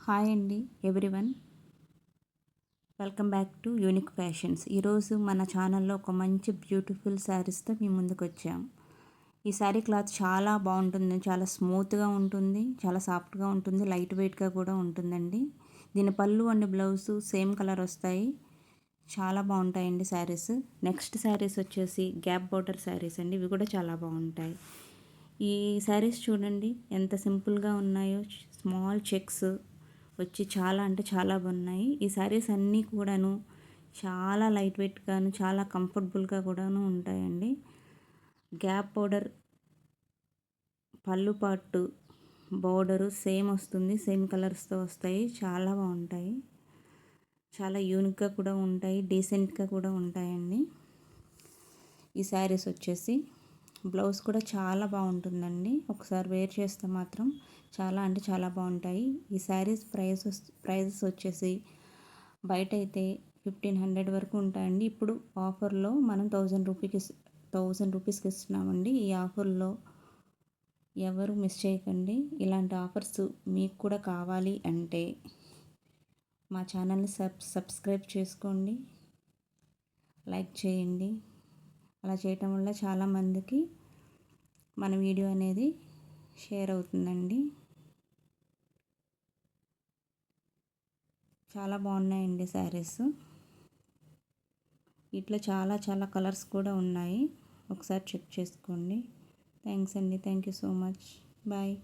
Hi అండి everyone, welcome back to unique fashions. ఈరోజు మన ఛానల్లో ఒక మంచి బ్యూటిఫుల్ శారీస్తో మీ ముందుకు వచ్చాం. ఈ శారీ క్లాత్ చాలా బాగుంటుంది, చాలా స్మూత్గా ఉంటుంది, చాలా సాఫ్ట్గా ఉంటుంది, లైట్ వెయిట్గా కూడా ఉంటుందండి. దీని పళ్ళు అండ్ బ్లౌజ్ సేమ్ కలర్ వస్తాయి, చాలా బాగుంటాయండి శారీస్. నెక్స్ట్ శారీస్ వచ్చేసి గ్యాప్ బోర్డర్ శారీస్ అండి. ఇవి కూడా చాలా బాగుంటాయి. ఈ శారీస్ చూడండి ఎంత సింపుల్గా ఉన్నాయో, స్మాల్ చెక్స్ వచ్చి చాలా అంటే చాలా బాగున్నాయి. ఈ శారీస్ అన్నీ కూడాను చాలా లైట్ వెయిట్గాను చాలా కంఫర్టబుల్గా కూడాను ఉంటాయండి. గ్యాప్ బోర్డర్ పళ్ళు పాటు బోర్డరు సేమ్ వస్తుంది, సేమ్ కలర్స్తో వస్తాయి, చాలా బాగుంటాయి, చాలా యూనిక్గా కూడా ఉంటాయి, డీసెంట్గా కూడా ఉంటాయండి. ఈ శారీస్ వచ్చేసి బ్లౌజ్ కూడా చాలా బాగుంటుందండి. ఒకసారి వేర్ చేస్తే మాత్రం చాలా అంటే చాలా బాగుంటాయి. ఈ శారీస్ ప్రైజెస్ వచ్చేసి బయట అయితే 1500 వరకు ఉంటాయండి. ఇప్పుడు ఆఫర్లో మనం 1000 రూపీస్కి ఇస్తున్నామండి. ఈ ఆఫర్లో ఎవరు మిస్ చేయకండి. ఇలాంటి ఆఫర్స్ మీకు కూడా కావాలి అంటే మా ఛానల్ని సబ్స్క్రైబ్ చేసుకోండి, లైక్ చేయండి. అలా చేయటం వల్ల చాలామందికి మన వీడియో అనేది షేర్ అవుతుందండి. చాలా బాగున్నాయండి శారీస్. ఇట్లా చాలా చాలా కలర్స్ కూడా ఉన్నాయి, ఒకసారి చెక్ చేసుకోండి. థ్యాంక్స్ అండి, thank you so much, bye.